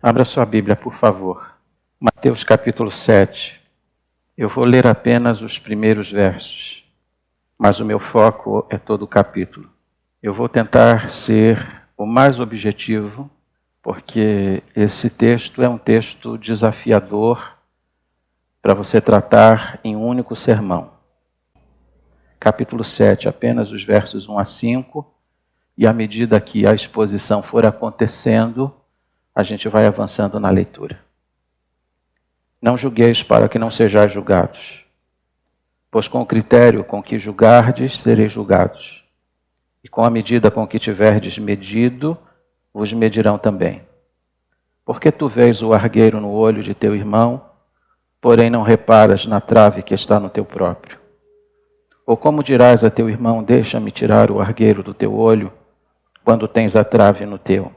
Abra sua Bíblia, por favor. Mateus capítulo 7. Eu vou ler apenas os primeiros versos, mas o meu foco é todo o capítulo. Eu vou tentar ser o mais objetivo, porque esse texto é um texto desafiador para você tratar em um único sermão. Capítulo 7, apenas os versos 1 a 5, e à medida que a exposição for acontecendo, a gente vai avançando na leitura. Não julgueis para que não sejais julgados, pois com o critério com que julgardes, sereis julgados. E com a medida com que tiverdes medido, vos medirão também. Porque tu vês o argueiro no olho de teu irmão, porém não reparas na trave que está no teu próprio? Ou como dirás a teu irmão, deixa-me tirar o argueiro do teu olho, quando tens a trave no teu?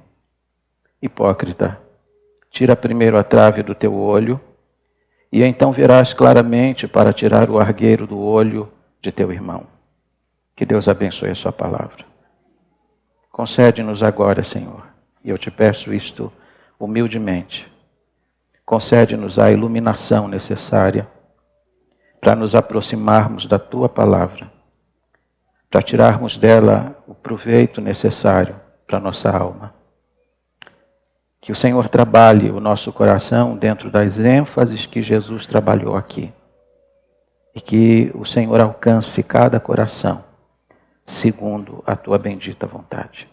Hipócrita, tira primeiro a trave do teu olho, e então verás claramente para tirar o argueiro do olho de teu irmão. Que Deus abençoe a sua palavra. Concede-nos agora, Senhor, e eu te peço isto humildemente. Concede-nos a iluminação necessária para nos aproximarmos da tua palavra, para tirarmos dela o proveito necessário para a nossa alma. Que o Senhor trabalhe o nosso coração dentro das ênfases que Jesus trabalhou aqui. E que o Senhor alcance cada coração, segundo a tua bendita vontade.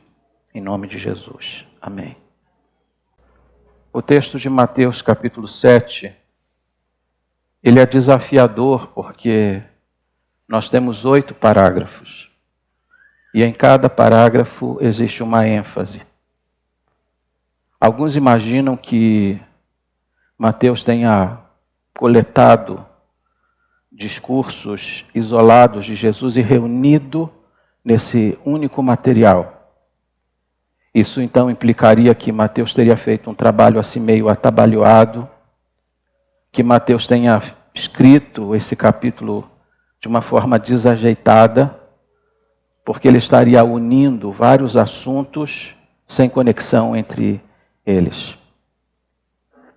Em nome de Jesus. Amém. O texto de Mateus capítulo 7, ele é desafiador porque nós temos 8 parágrafos. E em cada parágrafo existe uma ênfase. Alguns imaginam que Mateus tenha coletado discursos isolados de Jesus e reunido nesse único material. Isso então implicaria que Mateus teria feito um trabalho assim meio atabalhoado, que Mateus tenha escrito esse capítulo de uma forma desajeitada, porque ele estaria unindo vários assuntos sem conexão entre eles.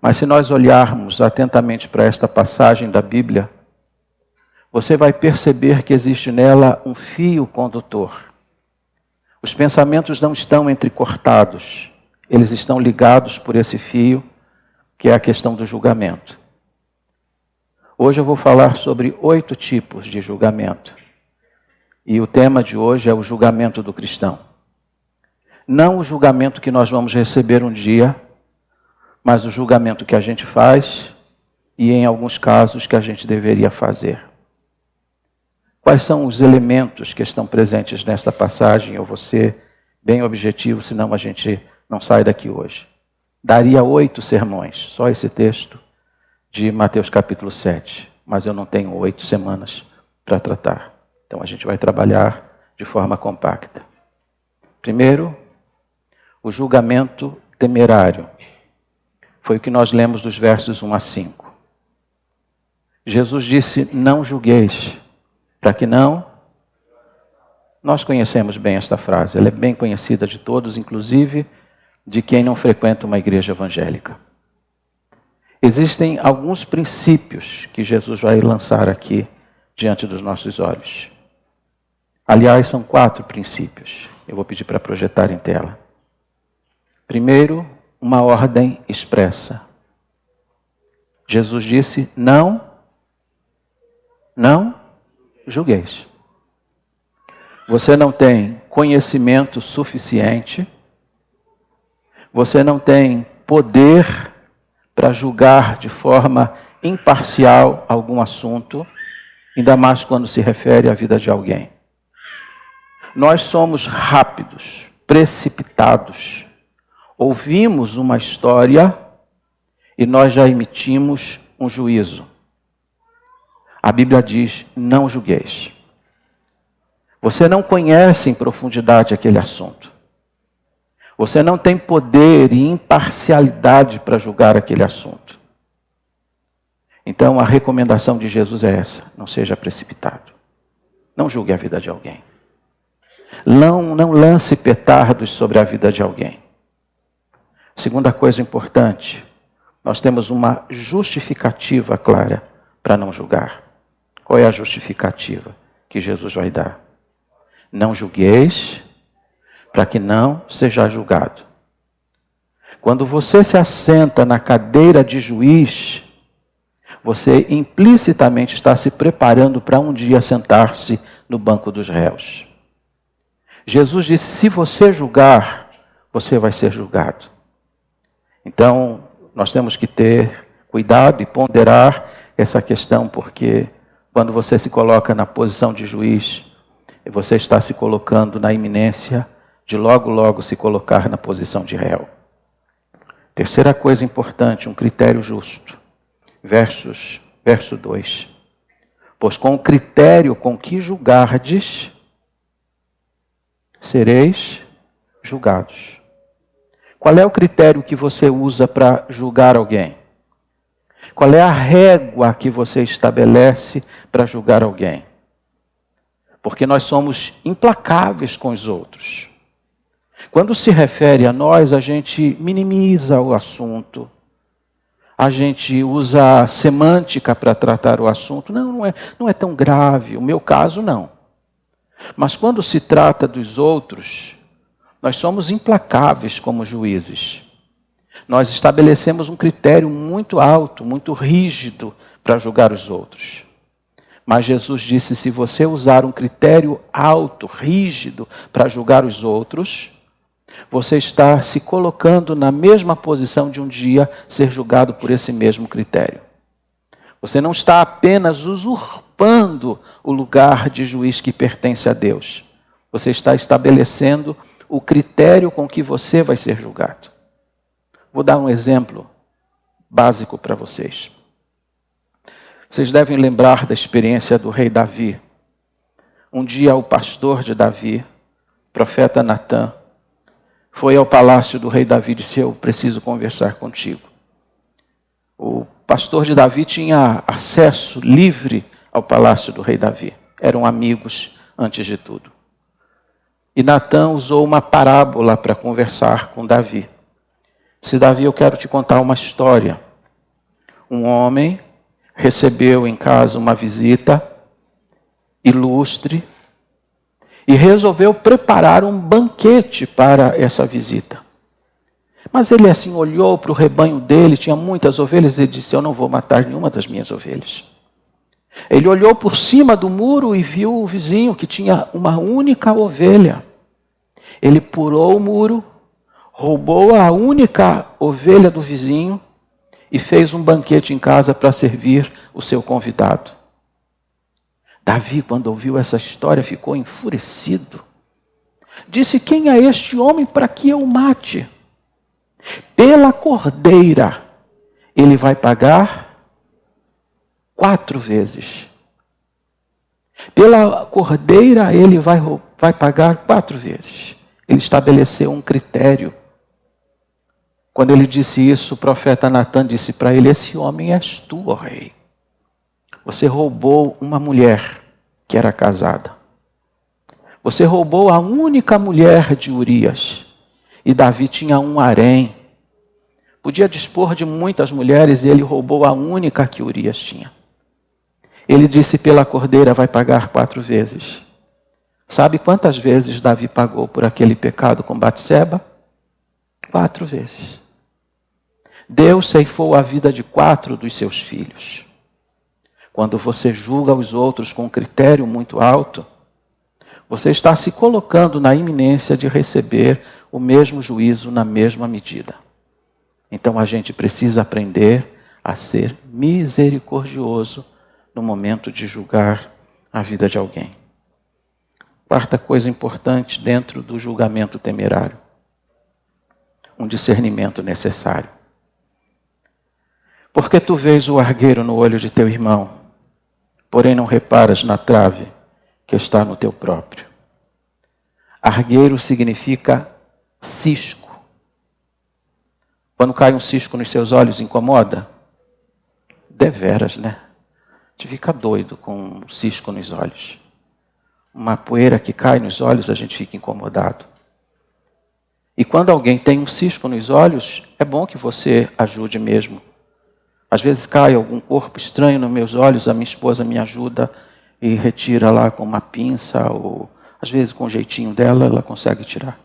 Mas se nós olharmos atentamente para esta passagem da Bíblia, você vai perceber que existe nela um fio condutor. Os pensamentos não estão entrecortados, eles estão ligados por esse fio, que é a questão do julgamento. Hoje eu vou falar sobre 8 tipos de julgamento. E o tema de hoje é o julgamento do cristão. Não o julgamento que nós vamos receber um dia, mas o julgamento que a gente faz e, em alguns casos, que a gente deveria fazer. Quais são os elementos que estão presentes nesta passagem? Eu vou ser bem objetivo, senão a gente não sai daqui hoje. Daria 8 sermões, só esse texto de Mateus capítulo 7, mas eu não tenho 8 semanas para tratar. Então a gente vai trabalhar de forma compacta. Primeiro, o julgamento temerário. Foi o que nós lemos dos versos 1 a 5. Jesus disse, não julgueis, para que não... Nós conhecemos bem esta frase, ela é bem conhecida de todos, inclusive de quem não frequenta uma igreja evangélica. Existem alguns princípios que Jesus vai lançar aqui diante dos nossos olhos. Aliás, são 4 princípios. Eu vou pedir para projetar em tela. Primeiro, uma ordem expressa. Jesus disse, não julgueis. Você não tem conhecimento suficiente, você não tem poder para julgar de forma imparcial algum assunto, ainda mais quando se refere à vida de alguém. Nós somos rápidos, precipitados. Ouvimos uma história e nós já emitimos um juízo. A Bíblia diz, não julgueis. Você não conhece em profundidade aquele assunto. Você não tem poder e imparcialidade para julgar aquele assunto. Então a recomendação de Jesus é essa, não seja precipitado. Não julgue a vida de alguém. Não lance petardos sobre a vida de alguém. Segunda coisa importante, nós temos uma justificativa clara para não julgar. Qual é a justificativa que Jesus vai dar? Não julgueis, para que não seja julgado. Quando você se assenta na cadeira de juiz, você implicitamente está se preparando para um dia sentar-se no banco dos réus. Jesus disse, se você julgar, você vai ser julgado. Então, nós temos que ter cuidado e ponderar essa questão, porque quando você se coloca na posição de juiz, você está se colocando na iminência de logo se colocar na posição de réu. Terceira coisa importante, um critério justo. Verso 2. Pois com o critério com que julgardes, sereis julgados. Qual é o critério que você usa para julgar alguém? Qual é a régua que você estabelece para julgar alguém? Porque nós somos implacáveis com os outros. Quando se refere a nós, a gente minimiza o assunto. A gente usa a semântica para tratar o assunto. Não é tão grave. O meu caso, não. Mas quando se trata dos outros, nós somos implacáveis como juízes. Nós estabelecemos um critério muito alto, muito rígido para julgar os outros. Mas Jesus disse, se você usar um critério alto, rígido para julgar os outros, você está se colocando na mesma posição de um dia ser julgado por esse mesmo critério. Você não está apenas usurpando o lugar de juiz que pertence a Deus. Você está estabelecendo o critério com que você vai ser julgado. Vou dar um exemplo básico para vocês. Vocês devem lembrar da experiência do rei Davi. Um dia o pastor de Davi, profeta Natã, foi ao palácio do rei Davi e disse, eu preciso conversar contigo. O pastor de Davi tinha acesso livre ao palácio do rei Davi. Eram amigos antes de tudo. E Natã usou uma parábola para conversar com Davi. Disse, Davi, eu quero te contar uma história. Um homem recebeu em casa uma visita ilustre e resolveu preparar um banquete para essa visita. Mas ele assim olhou para o rebanho dele, tinha muitas ovelhas, e disse, eu não vou matar nenhuma das minhas ovelhas. Ele olhou por cima do muro e viu o vizinho que tinha uma única ovelha. Ele pulou o muro, roubou a única ovelha do vizinho e fez um banquete em casa para servir o seu convidado. Davi, quando ouviu essa história, ficou enfurecido. Disse, quem é este homem para que eu o mate? Pela cordeira, ele vai pagar 4 vezes. Pela cordeira, ele vai pagar 4 vezes. Ele estabeleceu um critério. Quando ele disse isso, o profeta Natã disse para ele, esse homem és tu, ó rei. Você roubou uma mulher que era casada. Você roubou a única mulher de Urias. E Davi tinha um harém. Podia dispor de muitas mulheres e ele roubou a única que Urias tinha. Ele disse, pela cordeira vai pagar 4 vezes. Sabe quantas vezes Davi pagou por aquele pecado com Batseba? 4 vezes. Deus ceifou a vida de 4 dos seus filhos. Quando você julga os outros com um critério muito alto, você está se colocando na iminência de receber o mesmo juízo na mesma medida. Então a gente precisa aprender a ser misericordioso no momento de julgar a vida de alguém. Quarta coisa importante dentro do julgamento temerário. Um discernimento necessário. Porque tu vês o argueiro no olho de teu irmão, porém não reparas na trave que está no teu próprio. Argueiro significa cisco. Quando cai um cisco nos seus olhos, incomoda? Deveras, né? A gente fica doido com um cisco nos olhos. Uma poeira que cai nos olhos, a gente fica incomodado. E quando alguém tem um cisco nos olhos, é bom que você ajude mesmo. Às vezes cai algum corpo estranho nos meus olhos, a minha esposa me ajuda e retira lá com uma pinça, ou às vezes com o jeitinho dela, ela consegue tirar.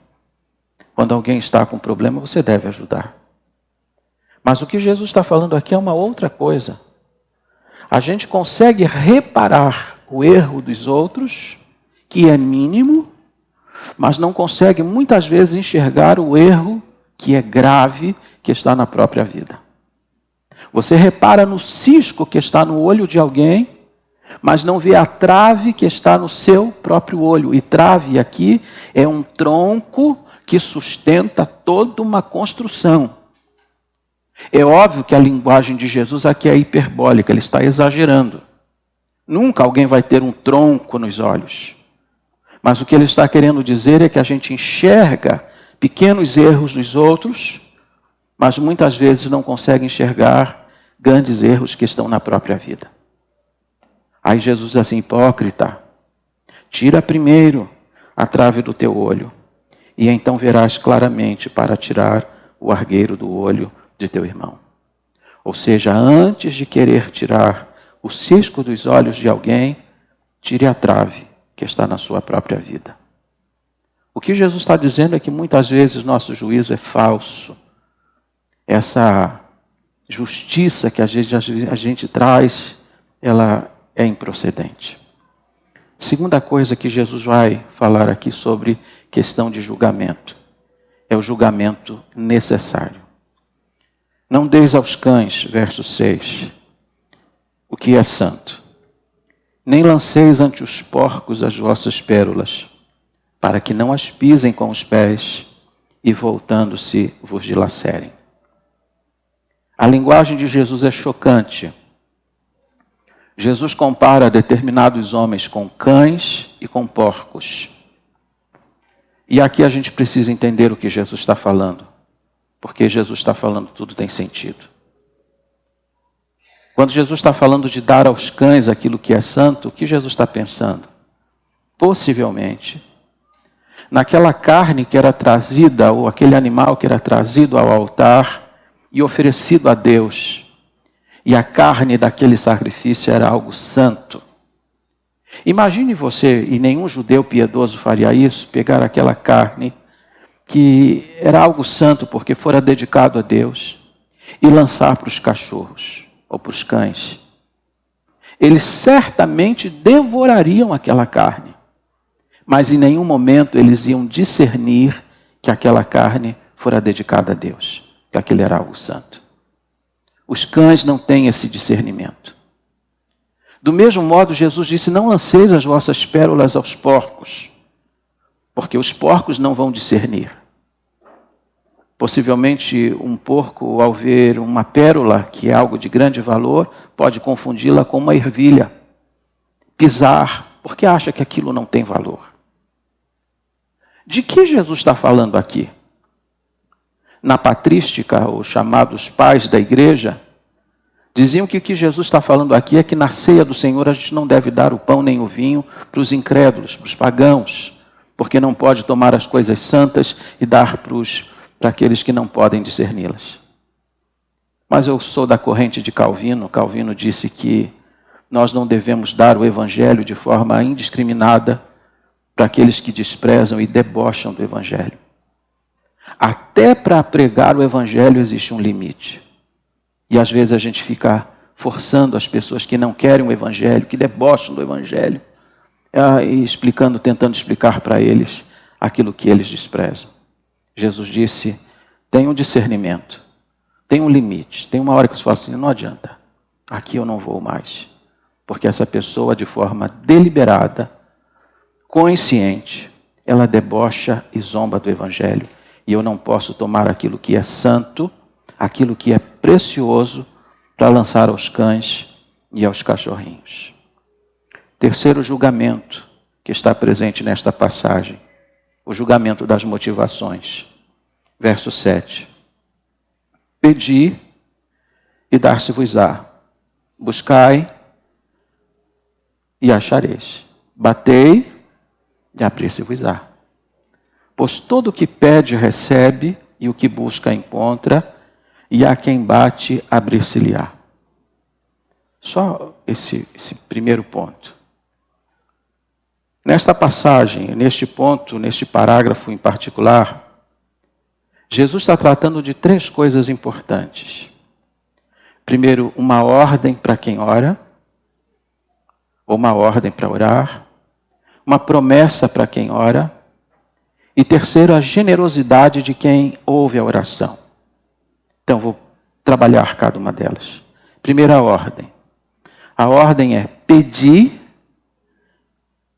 Quando alguém está com problema, você deve ajudar. Mas o que Jesus está falando aqui é uma outra coisa. A gente consegue reparar o erro dos outros, que é mínimo, mas não consegue muitas vezes enxergar o erro que é grave, que está na própria vida. Você repara no cisco que está no olho de alguém, mas não vê a trave que está no seu próprio olho. E trave aqui é um tronco que sustenta toda uma construção. É óbvio que a linguagem de Jesus aqui é hiperbólica, ele está exagerando. Nunca alguém vai ter um tronco nos olhos. Mas o que ele está querendo dizer é que a gente enxerga pequenos erros nos outros, mas muitas vezes não consegue enxergar grandes erros que estão na própria vida. Aí Jesus diz assim: hipócrita, tira primeiro a trave do teu olho, e então verás claramente para tirar o argueiro do olho de teu irmão. Ou seja, antes de querer tirar o cisco dos olhos de alguém, tire a trave que está na sua própria vida. O que Jesus está dizendo é que muitas vezes nosso juízo é falso. Essa justiça que a gente traz, ela é improcedente. Segunda coisa que Jesus vai falar aqui sobre questão de julgamento, é o julgamento necessário. Não deis aos cães, verso 6, o que é santo. Nem lanceis ante os porcos as vossas pérolas, para que não as pisem com os pés e voltando-se vos dilacerem. A linguagem de Jesus é chocante. Jesus compara determinados homens com cães e com porcos. E aqui a gente precisa entender o que Jesus está falando. Porque Jesus está falando, tudo tem sentido. Quando Jesus está falando de dar aos cães aquilo que é santo, o que Jesus está pensando? Possivelmente, naquela carne que era trazida, ou aquele animal que era trazido ao altar e oferecido a Deus, e a carne daquele sacrifício era algo santo. Imagine você, e nenhum judeu piedoso faria isso, pegar aquela carne que era algo santo porque fora dedicado a Deus, e lançar para os cachorros ou para os cães. Eles certamente devorariam aquela carne, mas em nenhum momento eles iam discernir que aquela carne fora dedicada a Deus, que aquele era algo santo. Os cães não têm esse discernimento. Do mesmo modo, Jesus disse: não lanceis as vossas pérolas aos porcos, porque os porcos não vão discernir. Possivelmente um porco, ao ver uma pérola, que é algo de grande valor, pode confundi-la com uma ervilha, pisar, porque acha que aquilo não tem valor. De que Jesus está falando aqui? Na patrística, os chamados pais da igreja, diziam que o que Jesus está falando aqui é que na ceia do Senhor a gente não deve dar o pão nem o vinho para os incrédulos, para os pagãos, porque não pode tomar as coisas santas e dar para aqueles que não podem discerni-las. Mas eu sou da corrente de Calvino. Calvino disse que nós não devemos dar o evangelho de forma indiscriminada para aqueles que desprezam e debocham do evangelho. Até para pregar o evangelho existe um limite. E às vezes a gente fica forçando as pessoas que não querem o evangelho, que debocham do evangelho, e explicando, tentando explicar para eles aquilo que eles desprezam. Jesus disse: tem um discernimento, tem um limite, tem uma hora que você fala assim: não adianta, aqui eu não vou mais. Porque essa pessoa, de forma deliberada, consciente, ela debocha e zomba do evangelho. E eu não posso tomar aquilo que é santo, aquilo que é precioso, para lançar aos cães e aos cachorrinhos. Terceiro julgamento que está presente nesta passagem, o julgamento das motivações. Verso 7. Pedi e dar-se-vos-á. Buscai e achareis. Batei e abrir-se-vos-á. Pois todo o que pede recebe, e o que busca encontra, e a quem bate abrir-se-lhe-á. Só esse primeiro ponto. Nesta passagem, neste ponto, neste parágrafo em particular, Jesus está tratando de 3 coisas importantes. Primeiro, uma ordem para quem ora, ou uma ordem para orar, uma promessa para quem ora, e terceiro, a generosidade de quem ouve a oração. Então, vou trabalhar cada uma delas. Primeira ordem. A ordem é pedir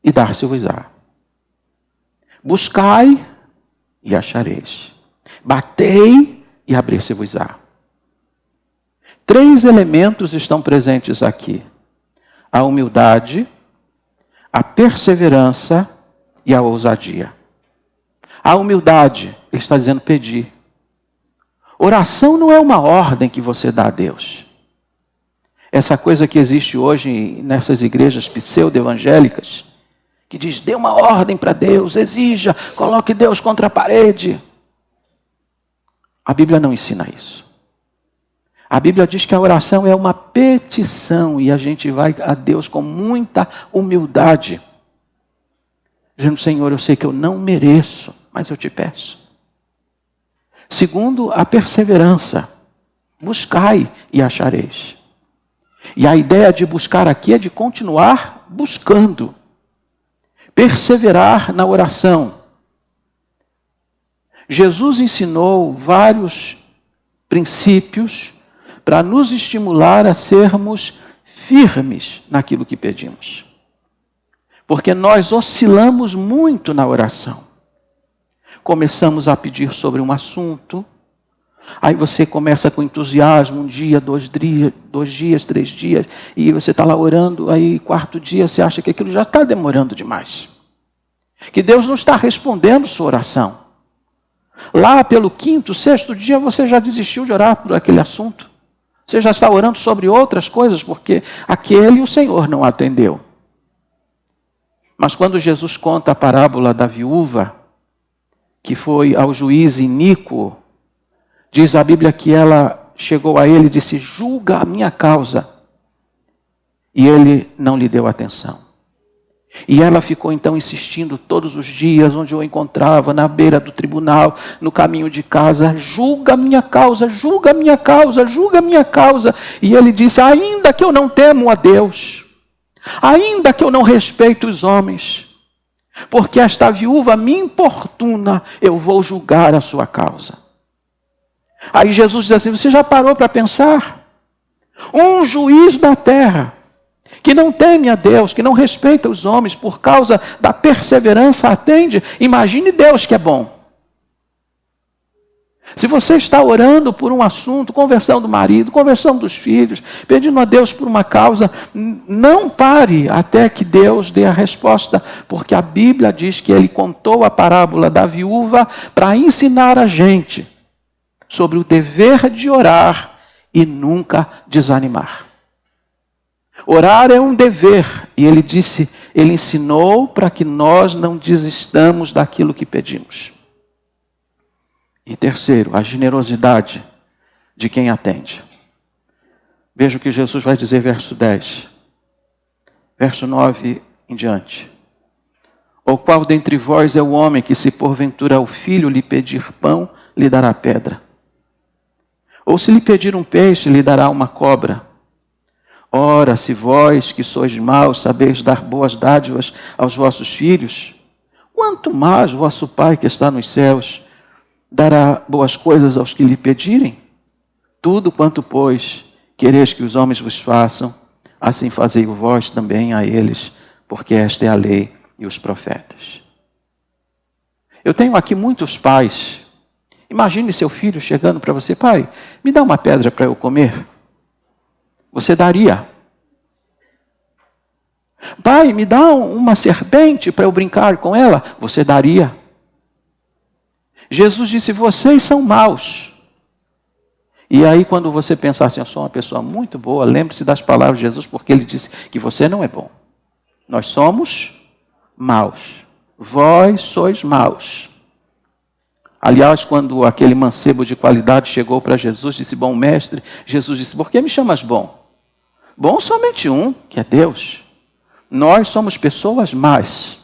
e dar-se-vos-á. Buscai e achareis. Batei e abrir-se-vos-á. 3 elementos estão presentes aqui: a humildade, a perseverança e a ousadia. A humildade, ele está dizendo pedir. Oração não é uma ordem que você dá a Deus. Essa coisa que existe hoje nessas igrejas pseudo-evangélicas, que diz, dê uma ordem para Deus, exija, coloque Deus contra a parede. A Bíblia não ensina isso. A Bíblia diz que a oração é uma petição e a gente vai a Deus com muita humildade, dizendo, Senhor, eu sei que eu não mereço, mas eu te peço. Segundo, a perseverança. Buscai e achareis. E a ideia de buscar aqui é de continuar buscando. Perseverar na oração. Jesus ensinou vários princípios para nos estimular a sermos firmes naquilo que pedimos. Porque nós oscilamos muito na oração. Começamos a pedir sobre um assunto, aí você começa com entusiasmo, 1 dia, 2 dias, 3 dias, e você está lá orando, aí 4º dia você acha que aquilo já está demorando demais. Que Deus não está respondendo sua oração. Lá pelo 5º, 6º dia você já desistiu de orar por aquele assunto. Você já está orando sobre outras coisas, porque aquele o Senhor não atendeu. Mas quando Jesus conta a parábola da viúva, que foi ao juiz iníquo, diz a Bíblia que ela chegou a ele e disse, julga a minha causa. E ele não lhe deu atenção. E ela ficou então insistindo todos os dias, onde eu encontrava, na beira do tribunal, no caminho de casa, julga a minha causa, julga a minha causa, julga a minha causa. E ele disse, ainda que eu não temo a Deus, ainda que eu não respeito os homens, porque esta viúva me importuna, eu vou julgar a sua causa. Aí Jesus diz assim, você já parou para pensar? Um juiz da terra, que não teme a Deus, que não respeita os homens, por causa da perseverança atende. Imagine Deus que é bom. Se você está orando por um assunto, conversão do marido, conversão dos filhos, pedindo a Deus por uma causa, não pare até que Deus dê a resposta, porque a Bíblia diz que ele contou a parábola da viúva para ensinar a gente sobre o dever de orar e nunca desanimar. Orar é um dever, e ele disse, ele ensinou para que nós não desistamos daquilo que pedimos. E terceiro, a generosidade de quem atende. Veja o que Jesus vai dizer, verso 10. Verso 9 em diante. Ou qual dentre vós é o homem que, se porventura o filho lhe pedir pão, lhe dará pedra? Ou se lhe pedir um peixe, lhe dará uma cobra? Ora, se vós, que sois maus, sabeis dar boas dádivas aos vossos filhos, quanto mais vosso Pai que está nos céus dará boas coisas aos que lhe pedirem? Tudo quanto, pois, quereis que os homens vos façam, assim fazei vós também a eles, porque esta é a lei e os profetas. Eu tenho aqui muitos pais. Imagine seu filho chegando para você, pai, me dá uma pedra para eu comer. Você daria. Pai, me dá uma serpente para eu brincar com ela. Você daria. Jesus disse, vocês são maus. E aí quando você pensar assim, eu sou uma pessoa muito boa, lembre-se das palavras de Jesus, porque ele disse que você não é bom. Nós somos maus. Vós sois maus. Aliás, quando aquele mancebo de qualidade chegou para Jesus, disse: bom mestre, Jesus disse: por que me chamas bom? Bom somente um, que é Deus. Nós somos pessoas más.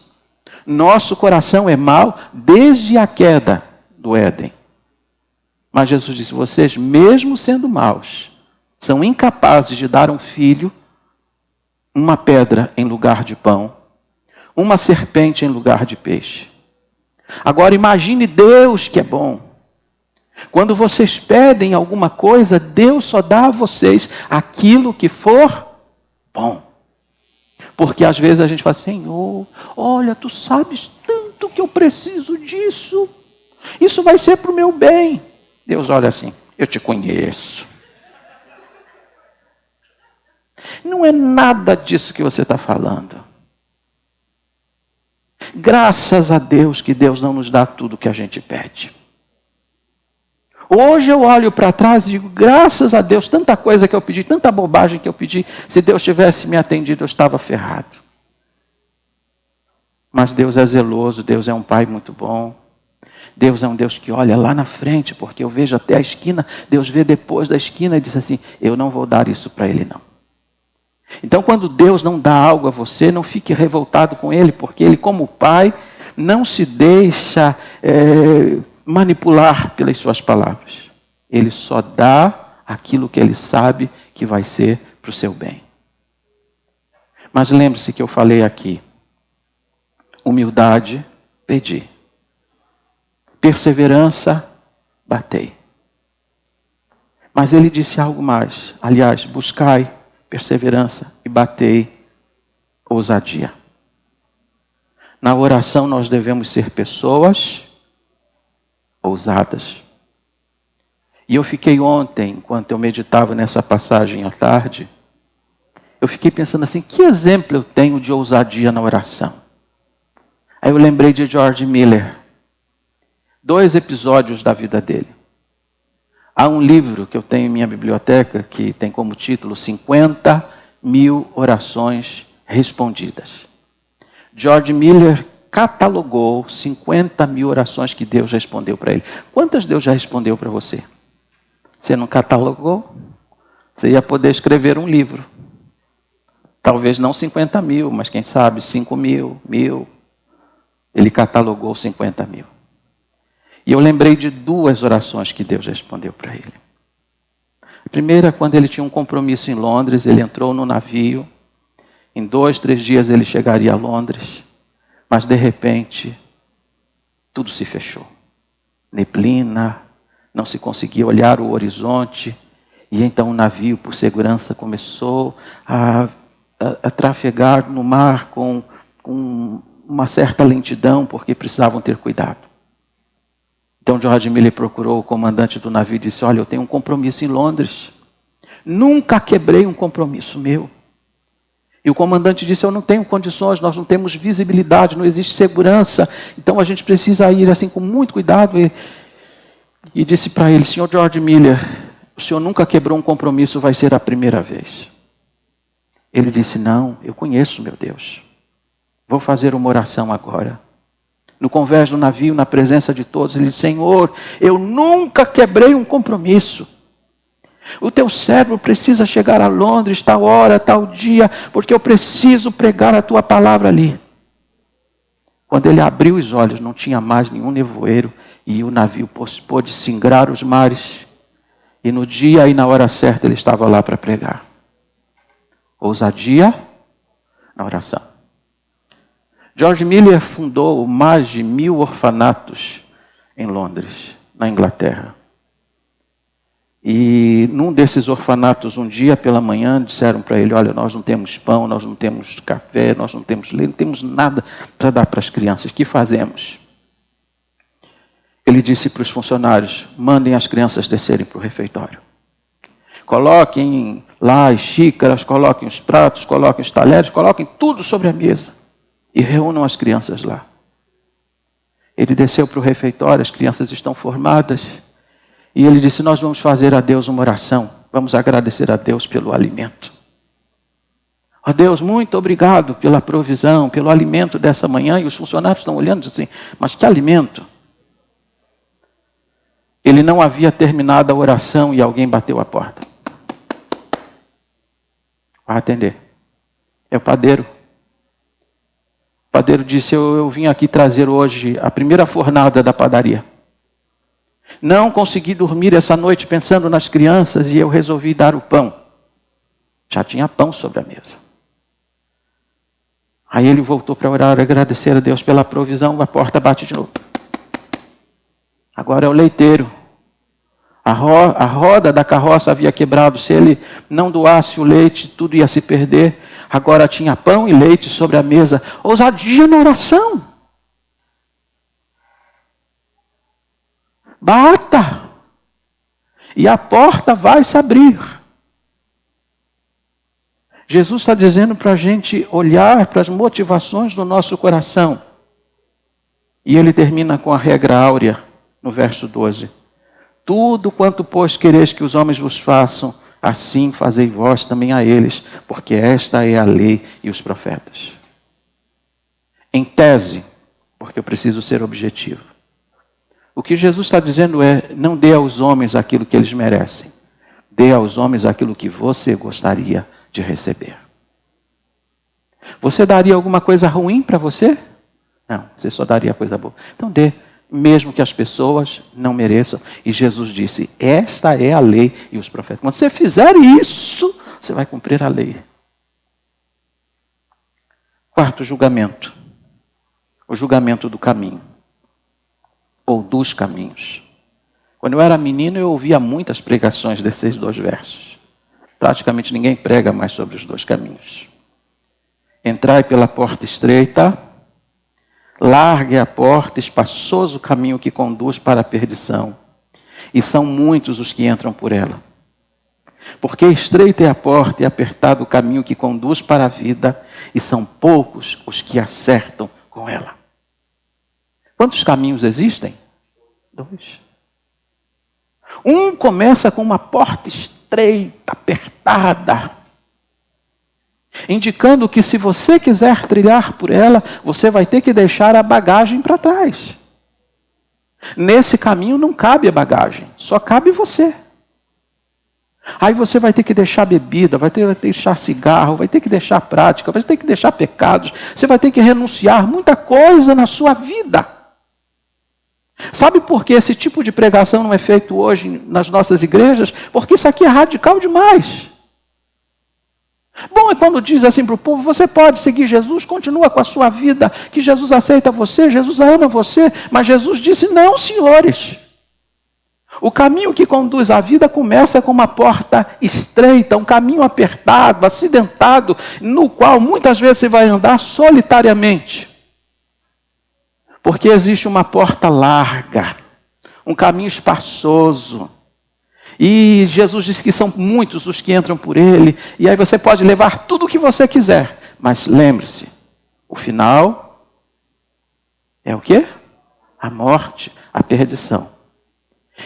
Nosso coração é mau desde a queda do Éden. Mas Jesus disse: vocês, mesmo sendo maus, são incapazes de dar um filho uma pedra em lugar de pão, uma serpente em lugar de peixe. Agora imagine Deus que é bom. Quando vocês pedem alguma coisa, Deus só dá a vocês aquilo que for bom. Porque às vezes a gente fala: Senhor, olha, tu sabes tanto que eu preciso disso. Isso vai ser para o meu bem. Deus olha assim: eu te conheço. Não é nada disso que você está falando. Graças a Deus que Deus não nos dá tudo que a gente pede. Hoje eu olho para trás e digo: graças a Deus, tanta coisa que eu pedi, tanta bobagem que eu pedi, se Deus tivesse me atendido, eu estava ferrado. Mas Deus é zeloso, Deus é um Pai muito bom. Deus é um Deus que olha lá na frente, porque eu vejo até a esquina, Deus vê depois da esquina e diz assim: eu não vou dar isso para ele não. Então, quando Deus não dá algo a você, não fique revoltado com Ele, porque Ele, como Pai, não se deixa manipular pelas suas palavras. Ele só dá aquilo que Ele sabe que vai ser para o seu bem. Mas lembre-se que eu falei aqui: humildade, pedi. Perseverança, batei. Mas Ele disse algo mais. Aliás, buscai perseverança e batei, ousadia. Na oração nós devemos ser pessoas ousadas. E eu fiquei ontem, enquanto eu meditava nessa passagem à tarde, eu fiquei pensando assim: que exemplo eu tenho de ousadia na oração? Aí eu lembrei de George Miller. 2 episódios da vida dele. Há um livro que eu tenho em minha biblioteca que tem como título 50.000 orações respondidas. George Miller catalogou 50.000 orações que Deus respondeu para ele. Quantas Deus já respondeu para você? Você não catalogou? Você ia poder escrever um livro. Talvez não 50.000, mas quem sabe 5.000, 1.000. Ele catalogou 50.000. E eu lembrei de 2 orações que Deus respondeu para ele. A primeira, quando ele tinha um compromisso em Londres, ele entrou no navio. Em 2, 3 dias ele chegaria a Londres. Mas de repente, tudo se fechou. Neblina, não se conseguia olhar o horizonte. E então o navio, por segurança, começou a trafegar no mar com uma certa lentidão, porque precisavam ter cuidado. Então George Miller procurou o comandante do navio e disse: olha, eu tenho um compromisso em Londres. Nunca quebrei um compromisso meu. E o comandante disse: eu não tenho condições, nós não temos visibilidade, não existe segurança. Então a gente precisa ir assim com muito cuidado. E disse para ele: senhor George Miller, o senhor nunca quebrou um compromisso, vai ser a primeira vez. Ele disse: não, eu conheço meu Deus. Vou fazer uma oração agora. No convés do navio, na presença de todos, ele disse: Senhor, eu nunca quebrei um compromisso. O teu servo precisa chegar a Londres, tal hora, tal dia, porque eu preciso pregar a tua palavra ali. Quando ele abriu os olhos, não tinha mais nenhum nevoeiro, e o navio pôde singrar os mares. E no dia e na hora certa, ele estava lá para pregar. Ousadia na oração. George Miller fundou mais de 1.000 orfanatos em Londres, na Inglaterra. E num desses orfanatos, um dia pela manhã, disseram para ele: olha, nós não temos pão, nós não temos café, nós não temos leite, não temos nada para dar para as crianças. O que fazemos? Ele disse para os funcionários: mandem as crianças descerem para o refeitório. Coloquem lá as xícaras, coloquem os pratos, coloquem os talheres, coloquem tudo sobre a mesa. E reúnam as crianças lá. Ele desceu para o refeitório, as crianças estão formadas. E ele disse: nós vamos fazer a Deus uma oração. Vamos agradecer a Deus pelo alimento. Ó Deus, muito obrigado pela provisão, pelo alimento dessa manhã. E os funcionários estão olhando assim: mas que alimento? Ele não havia terminado a oração e alguém bateu a porta. Vai atender. É o padeiro. O padeiro disse, eu vim aqui trazer hoje a primeira fornada da padaria. Não consegui dormir essa noite pensando nas crianças e eu resolvi dar o pão. Já tinha pão sobre a mesa. Aí ele voltou para orar, agradecer a Deus pela provisão, a porta bate de novo. Agora é o leiteiro. A roda da carroça havia quebrado. Se ele não doasse o leite, tudo ia se perder. Agora tinha pão e leite sobre a mesa. Ousadia na oração. Bata. E a porta vai se abrir. Jesus está dizendo para a gente olhar para as motivações do nosso coração. E ele termina com a regra áurea, no verso 12. Tudo quanto, pois, quereis que os homens vos façam, assim fazei vós também a eles, porque esta é a lei e os profetas. Em tese, porque eu preciso ser objetivo. O que Jesus está dizendo é, não dê aos homens aquilo que eles merecem. Dê aos homens aquilo que você gostaria de receber. Você daria alguma coisa ruim para você? Não, você só daria coisa boa. Então dê, mesmo que as pessoas não mereçam. E Jesus disse, esta é a lei e os profetas. Quando você fizer isso, você vai cumprir a lei. Quarto julgamento. O julgamento do caminho. Ou dos caminhos. Quando eu era menino, eu ouvia muitas pregações desses dois versos. Praticamente ninguém prega mais sobre os dois caminhos. Entrai pela porta estreita, largue a porta, espaçoso o caminho que conduz para a perdição. E são muitos os que entram por ela. Porque estreita é a porta e apertado o caminho que conduz para a vida, e são poucos os que acertam com ela. Quantos caminhos existem? 2. Um começa com uma porta estreita, apertada, indicando que se você quiser trilhar por ela, você vai ter que deixar a bagagem para trás. Nesse caminho não cabe a bagagem, só cabe você. Aí você vai ter que deixar bebida, vai ter que deixar cigarro, vai ter que deixar prática, vai ter que deixar pecados, você vai ter que renunciar muita coisa na sua vida. Sabe por que esse tipo de pregação não é feito hoje nas nossas igrejas? Porque isso aqui é radical demais. Bom é quando diz assim para o povo, você pode seguir Jesus, continua com a sua vida, que Jesus aceita você, Jesus ama você, mas Jesus disse, não, senhores. O caminho que conduz à vida começa com uma porta estreita, um caminho apertado, acidentado, no qual muitas vezes você vai andar solitariamente. Porque existe uma porta larga, um caminho espaçoso. E Jesus disse que são muitos os que entram por ele. E aí você pode levar tudo o que você quiser. Mas lembre-se, o final é o quê? A morte, a perdição.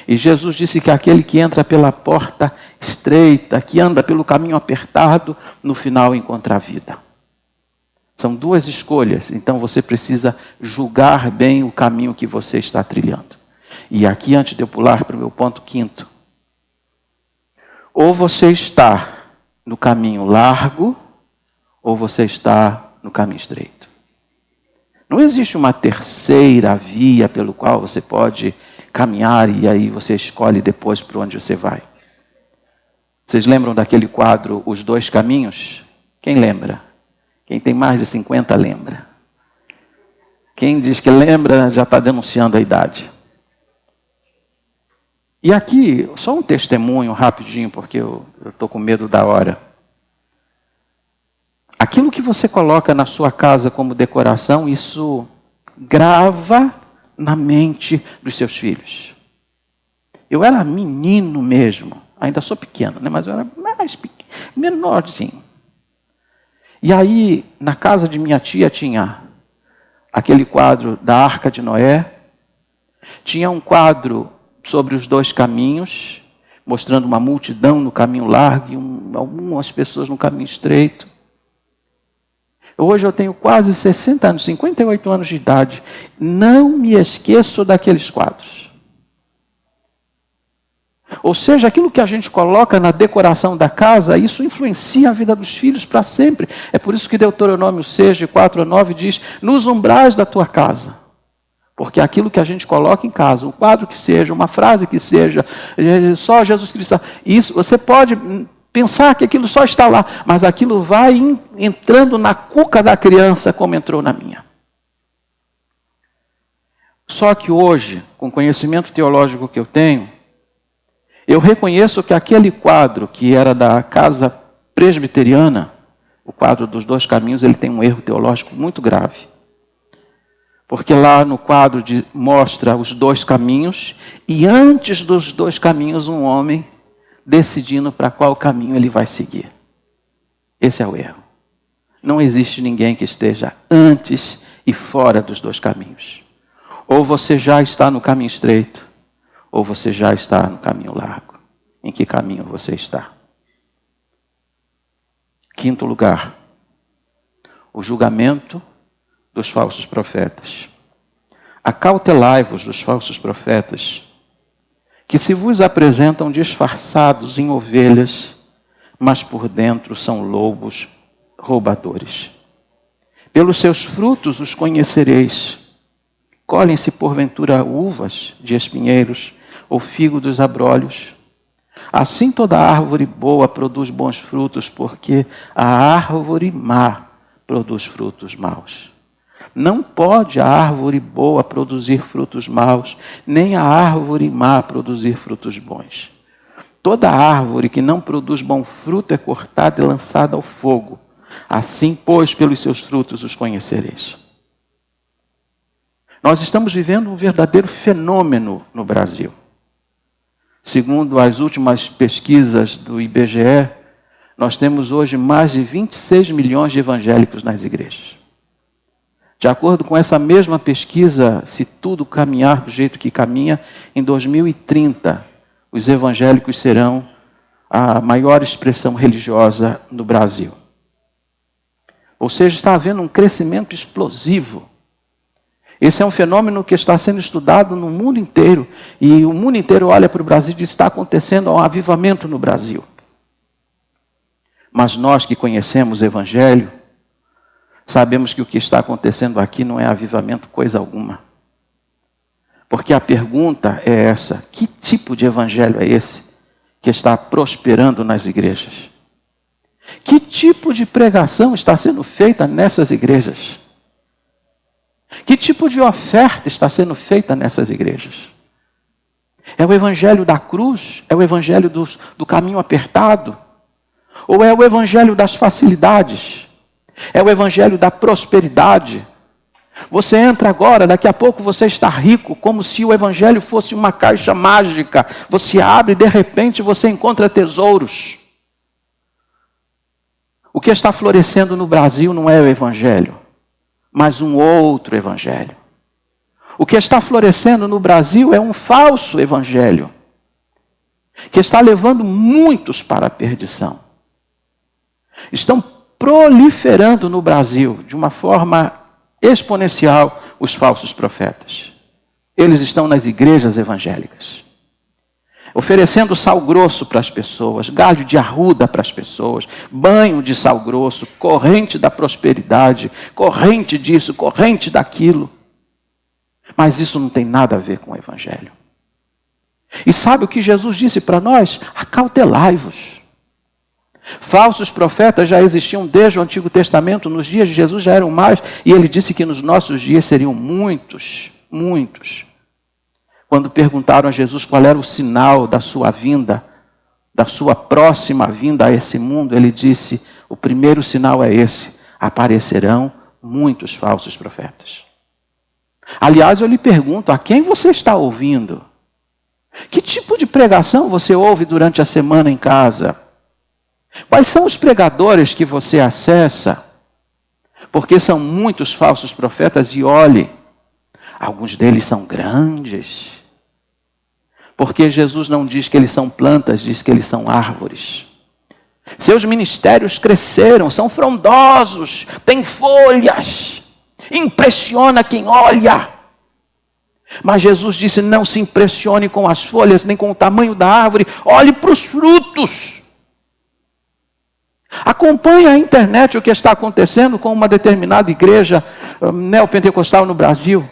E Jesus disse que aquele que entra pela porta estreita, que anda pelo caminho apertado, no final encontra a vida. São 2 escolhas, então você precisa julgar bem o caminho que você está trilhando. E aqui, antes de eu pular para o meu ponto 5º, ou você está no caminho largo, ou você está no caminho estreito. Não existe uma terceira via pelo qual você pode caminhar e aí você escolhe depois para onde você vai. Vocês lembram daquele quadro, Os Dois Caminhos? Quem lembra? Quem tem mais de 50 lembra. Quem diz que lembra já está denunciando a idade. E aqui, só um testemunho rapidinho, porque eu estou com medo da hora. Aquilo que você coloca na sua casa como decoração, isso grava na mente dos seus filhos. Eu era menino mesmo, ainda sou pequeno, né? Mas eu era mais pequeno, menorzinho. E aí, na casa de minha tia tinha aquele quadro da Arca de Noé, tinha um quadro sobre os 2 caminhos, mostrando uma multidão no caminho largo e algumas pessoas no caminho estreito. Hoje eu tenho quase 60 anos, 58 anos de idade, não me esqueço daqueles quadros. Ou seja, aquilo que a gente coloca na decoração da casa, isso influencia a vida dos filhos para sempre. É por isso que Deuteronômio 6, de 4 a 9 diz, nos umbrais da tua casa. Porque aquilo que a gente coloca em casa, um quadro que seja, uma frase que seja, só Jesus Cristo, isso, você pode pensar que aquilo só está lá, mas aquilo vai entrando na cuca da criança como entrou na minha. Só que hoje, com o conhecimento teológico que eu tenho, eu reconheço que aquele quadro que era da casa presbiteriana, o quadro dos dois caminhos, ele tem um erro teológico muito grave. Porque lá no quadro mostra os dois caminhos, e antes dos dois caminhos um homem decidindo para qual caminho ele vai seguir. Esse é o erro. Não existe ninguém que esteja antes e fora dos dois caminhos. Ou você já está no caminho estreito, ou você já está no caminho largo. Em que caminho você está? Quinto lugar, o julgamento dos falsos profetas. Acautelai-vos dos falsos profetas, que se vos apresentam disfarçados em ovelhas, mas por dentro são lobos roubadores. Pelos seus frutos os conhecereis. Colhem-se porventura uvas de espinheiros, ou figo dos abrolhos. Assim toda árvore boa produz bons frutos, porque a árvore má produz frutos maus. Não pode a árvore boa produzir frutos maus, nem a árvore má produzir frutos bons. Toda árvore que não produz bom fruto é cortada e lançada ao fogo. Assim, pois, pelos seus frutos os conhecereis. Nós estamos vivendo um verdadeiro fenômeno no Brasil. Segundo as últimas pesquisas do IBGE, nós temos hoje mais de 26 milhões de evangélicos nas igrejas. De acordo com essa mesma pesquisa, se tudo caminhar do jeito que caminha, em 2030, os evangélicos serão a maior expressão religiosa no Brasil. Ou seja, está havendo um crescimento explosivo. Esse é um fenômeno que está sendo estudado no mundo inteiro. E o mundo inteiro olha para o Brasil e diz, está acontecendo um avivamento no Brasil. Mas nós que conhecemos o Evangelho, sabemos que o que está acontecendo aqui não é avivamento coisa alguma. Porque a pergunta é essa, que tipo de evangelho é esse que está prosperando nas igrejas? Que tipo de pregação está sendo feita nessas igrejas? Que tipo de oferta está sendo feita nessas igrejas? É o evangelho da cruz? É o evangelho do caminho apertado? Ou é o evangelho das facilidades? É o evangelho da prosperidade? Você entra agora, daqui a pouco você está rico, como se o evangelho fosse uma caixa mágica. Você abre e de repente você encontra tesouros. O que está florescendo no Brasil não é o evangelho, mas um outro evangelho. O que está florescendo no Brasil é um falso evangelho, que está levando muitos para a perdição. Estão proliferando no Brasil, de uma forma exponencial, os falsos profetas. Eles estão nas igrejas evangélicas, oferecendo sal grosso para as pessoas, galho de arruda para as pessoas, banho de sal grosso, corrente da prosperidade, corrente disso, corrente daquilo. Mas isso não tem nada a ver com o evangelho. E sabe o que Jesus disse para nós? Acautelai-vos. Falsos profetas já existiam desde o Antigo Testamento, nos dias de Jesus já eram mais, e ele disse que nos nossos dias seriam muitos, muitos. Quando perguntaram a Jesus qual era o sinal da sua vinda, da sua próxima vinda a esse mundo, ele disse, o primeiro sinal é esse, aparecerão muitos falsos profetas. Aliás, eu lhe pergunto, a quem você está ouvindo? Que tipo de pregação você ouve durante a semana em casa? Quais são os pregadores que você acessa? Porque são muitos falsos profetas e olhe, alguns deles são grandes. Porque Jesus não diz que eles são plantas, diz que eles são árvores. Seus ministérios cresceram, são frondosos, têm folhas, impressiona quem olha. Mas Jesus disse, não se impressione com as folhas, nem com o tamanho da árvore, olhe para os frutos. Acompanhe a internet o que está acontecendo com uma determinada igreja neopentecostal no Brasil.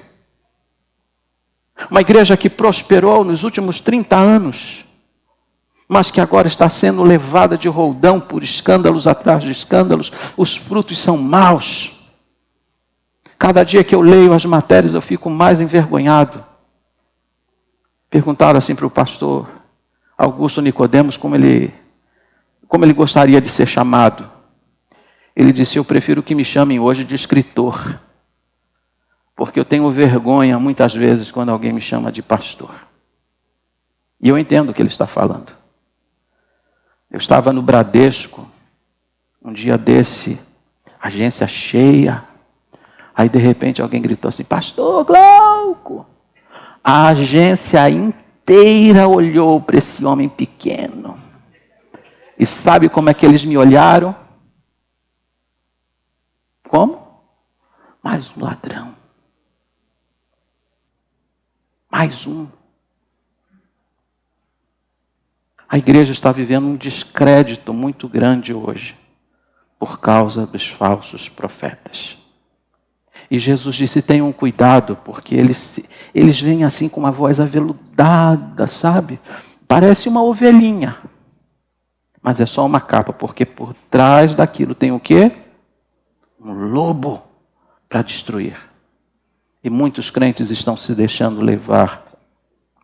Uma igreja que prosperou nos últimos 30 anos, mas que agora está sendo levada de roldão por escândalos atrás de escândalos. Os frutos são maus. Cada dia que eu leio as matérias eu fico mais envergonhado. Perguntaram assim para o pastor Augusto Nicodemos como ele gostaria de ser chamado. Ele disse, eu prefiro que me chamem hoje de escritor, porque eu tenho vergonha muitas vezes quando alguém me chama de pastor. E eu entendo o que ele está falando. Eu estava no Bradesco, um dia desse, agência cheia. Aí de repente alguém gritou assim, pastor Glauco. A agência inteira olhou para esse homem pequeno. E sabe como é que eles me olharam? Como? Mais um ladrão. Mais um. A igreja está vivendo um descrédito muito grande hoje, por causa dos falsos profetas. E Jesus disse, tenham cuidado, porque eles vêm assim com uma voz aveludada, sabe? Parece uma ovelhinha. Mas é só uma capa, porque por trás daquilo tem o quê? Um lobo para destruir. E muitos crentes estão se deixando levar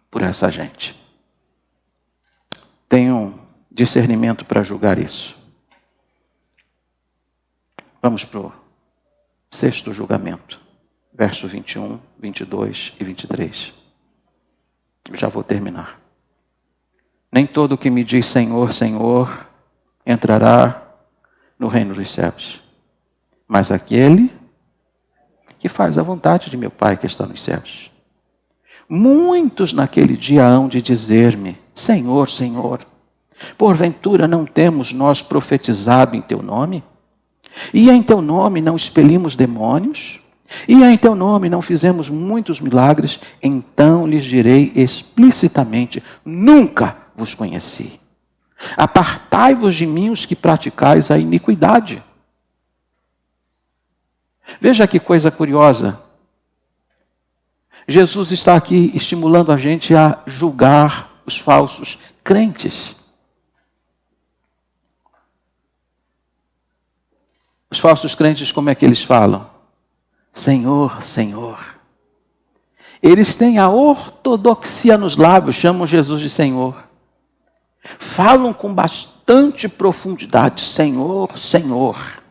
por essa gente. Tenham discernimento para julgar isso. Vamos para o 6º julgamento. Verso 21, 22 e 23. Eu já vou terminar. Nem todo o que me diz Senhor, Senhor, entrará no reino dos céus, mas aquele que faz a vontade de meu Pai que está nos céus. Muitos naquele dia hão de dizer-me, Senhor, Senhor, porventura não temos nós profetizado em teu nome? E em teu nome não expelimos demônios? E em teu nome não fizemos muitos milagres? Então lhes direi explicitamente, nunca vos conheci. Apartai-vos de mim os que praticais a iniquidade. Veja que coisa curiosa. Jesus está aqui estimulando a gente a julgar os falsos crentes. Os falsos crentes, como é que eles falam? Senhor, Senhor. Eles têm a ortodoxia nos lábios, chamam Jesus de Senhor. Falam com bastante profundidade, Senhor, Senhor.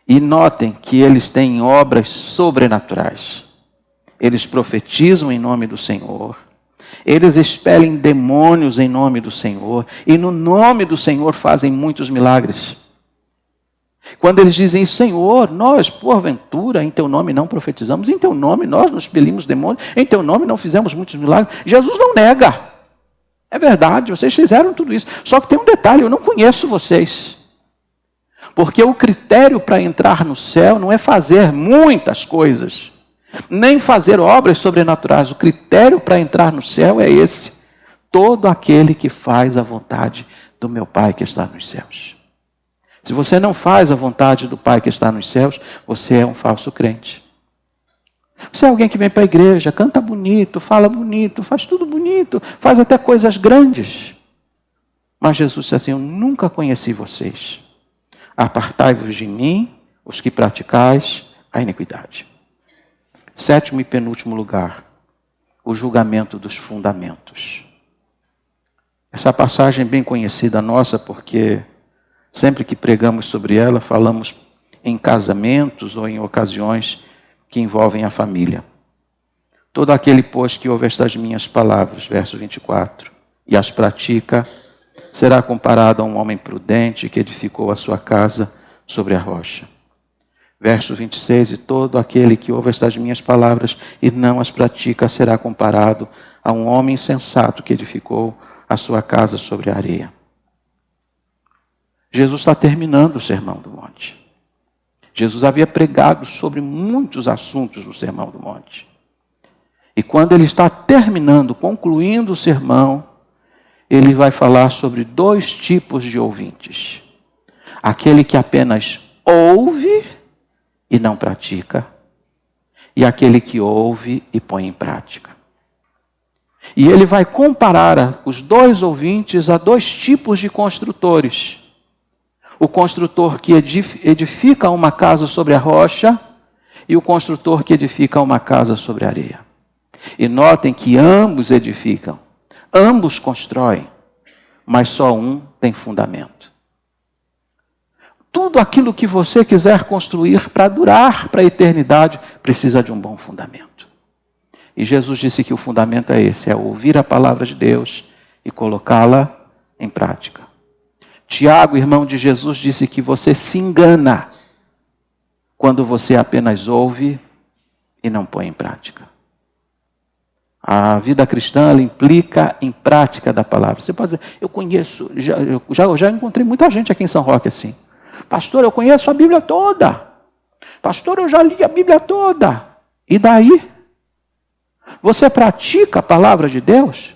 E notem que eles têm obras sobrenaturais. Eles profetizam em nome do Senhor. Eles expelem demônios em nome do Senhor. E no nome do Senhor fazem muitos milagres. Quando eles dizem, Senhor, nós, porventura, em teu nome não profetizamos, em teu nome nós não expelimos demônios, em teu nome não fizemos muitos milagres. Jesus não nega. É verdade, vocês fizeram tudo isso. Só que tem um detalhe, eu não conheço vocês. Porque o critério para entrar no céu não é fazer muitas coisas, nem fazer obras sobrenaturais. O critério para entrar no céu é esse. Todo aquele que faz a vontade do meu Pai que está nos céus. Se você não faz a vontade do Pai que está nos céus, você é um falso crente. Você é alguém que vem para a igreja, canta bonito, fala bonito, faz tudo bonito, faz até coisas grandes. Mas Jesus disse assim, eu nunca conheci vocês. Apartai-vos de mim, os que praticais a iniquidade. 7º e penúltimo lugar, o julgamento dos fundamentos. Essa passagem é bem conhecida nossa, porque sempre que pregamos sobre ela, falamos em casamentos ou em ocasiões que envolvem a família. Todo aquele, pois, que ouve estas minhas palavras, verso 24, e as pratica, será comparado a um homem prudente que edificou a sua casa sobre a rocha. Verso 26, e todo aquele que ouve estas minhas palavras e não as pratica, será comparado a um homem insensato que edificou a sua casa sobre a areia. Jesus está terminando o Sermão do Monte. Jesus havia pregado sobre muitos assuntos no Sermão do Monte. E quando ele está terminando, concluindo o sermão, ele vai falar sobre 2 tipos de ouvintes. Aquele que apenas ouve e não pratica, e aquele que ouve e põe em prática. E ele vai comparar os 2 ouvintes a 2 tipos de construtores. O construtor que edifica uma casa sobre a rocha e o construtor que edifica uma casa sobre a areia. E notem que ambos edificam, ambos constroem, mas só um tem fundamento. Tudo aquilo que você quiser construir para durar para a eternidade precisa de um bom fundamento. E Jesus disse que o fundamento é esse, é ouvir a palavra de Deus e colocá-la em prática. Tiago, irmão de Jesus, disse que você se engana quando você apenas ouve e não põe em prática. A vida cristã ela implica em prática da palavra. Você pode dizer, eu conheço, já encontrei muita gente aqui em São Roque assim. Pastor, eu conheço a Bíblia toda. Pastor, eu já li a Bíblia toda. E daí? Você pratica a palavra de Deus?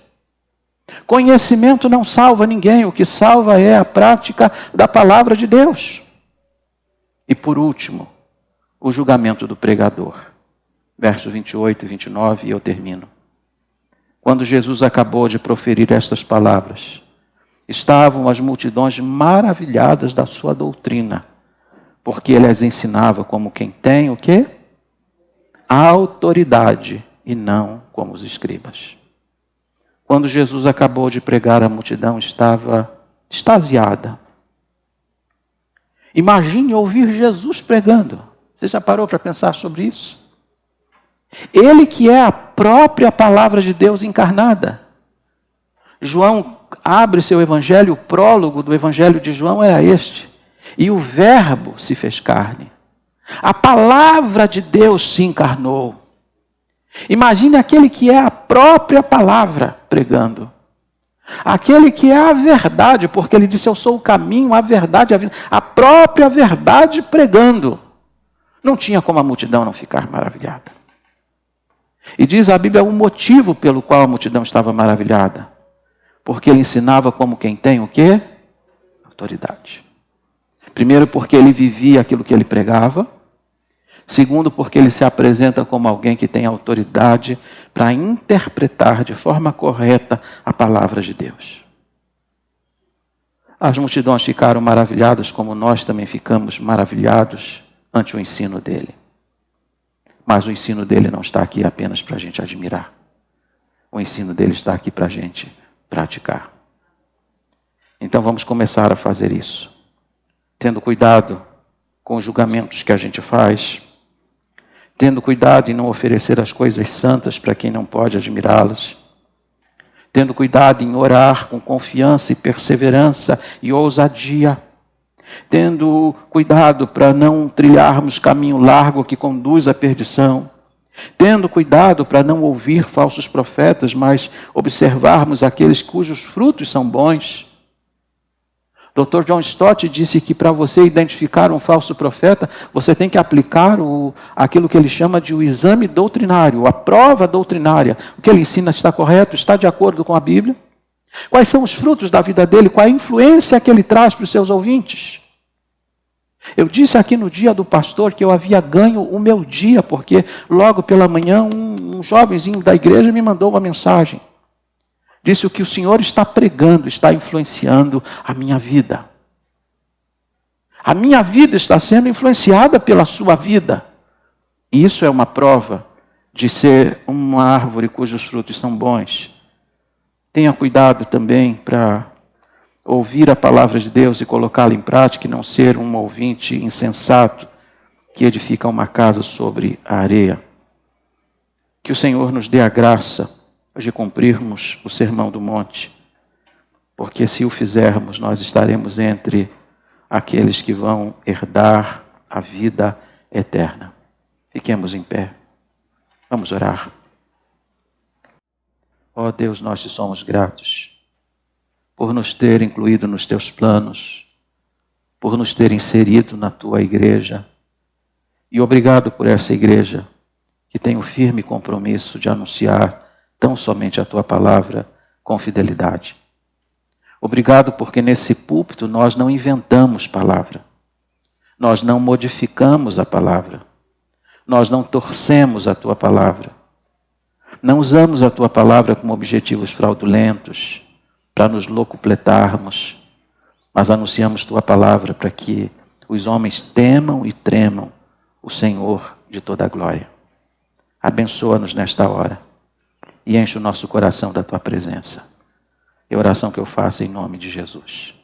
Conhecimento não salva ninguém. O que salva é a prática da palavra de Deus. E por último, o julgamento do pregador. Versos 28 e 29, e eu termino. Quando Jesus acabou de proferir estas palavras, estavam as multidões maravilhadas da sua doutrina, porque ele as ensinava como quem tem o quê? A autoridade, e não como os escribas. Quando Jesus acabou de pregar, a multidão estava extasiada. Imagine ouvir Jesus pregando. Você já parou para pensar sobre isso? Ele que é a própria palavra de Deus encarnada. João abre seu evangelho, o prólogo do evangelho de João era este. E o verbo se fez carne. A palavra de Deus se encarnou. Imagine aquele que é a própria palavra pregando. Aquele que é a verdade, porque ele disse, eu sou o caminho, a verdade, a vida. A própria verdade pregando. Não tinha como a multidão não ficar maravilhada. E diz a Bíblia o motivo pelo qual a multidão estava maravilhada. Porque ele ensinava como quem tem o quê? Autoridade. Primeiro, porque ele vivia aquilo que ele pregava. Segundo, porque ele se apresenta como alguém que tem autoridade para interpretar de forma correta a palavra de Deus. As multidões ficaram maravilhadas, como nós também ficamos maravilhados ante o ensino dele. Mas o ensino dele não está aqui apenas para a gente admirar. O ensino dele está aqui para a gente praticar. Então vamos começar a fazer isso. Tendo cuidado com os julgamentos que a gente faz. Tendo cuidado em não oferecer as coisas santas para quem não pode admirá-las. Tendo cuidado em orar com confiança e perseverança e ousadia. Tendo cuidado para não trilharmos caminho largo que conduz à perdição. Tendo cuidado para não ouvir falsos profetas, mas observarmos aqueles cujos frutos são bons. Dr. John Stott disse que para você identificar um falso profeta, você tem que aplicar aquilo que ele chama de o exame doutrinário, a prova doutrinária. O que ele ensina está correto, está de acordo com a Bíblia? Quais são os frutos da vida dele? Qual a influência que ele traz para os seus ouvintes? Eu disse aqui no dia do pastor que eu havia ganho o meu dia, porque logo pela manhã um jovenzinho da igreja me mandou uma mensagem. Disse o que o Senhor está pregando, está influenciando a minha vida. A minha vida está sendo influenciada pela sua vida. E isso é uma prova de ser uma árvore cujos frutos são bons. Tenha cuidado também para ouvir a palavra de Deus e colocá-la em prática e não ser um ouvinte insensato que edifica uma casa sobre a areia. Que o Senhor nos dê a graça de cumprirmos o Sermão do Monte, porque se o fizermos, nós estaremos entre aqueles que vão herdar a vida eterna. Fiquemos em pé. Vamos orar. Ó Deus, nós te somos gratos por nos ter incluído nos teus planos, por nos ter inserido na tua igreja. E obrigado por essa igreja que tem o firme compromisso de anunciar tão somente a tua palavra com fidelidade. Obrigado porque nesse púlpito nós não inventamos palavra. Nós não modificamos a palavra. Nós não torcemos a tua palavra. Não usamos a tua palavra como objetivos fraudulentos, para nos locupletarmos, mas anunciamos tua palavra para que os homens temam e tremam o Senhor de toda a glória. Abençoa-nos nesta hora e enche o nosso coração da tua presença. É a oração que eu faço em nome de Jesus.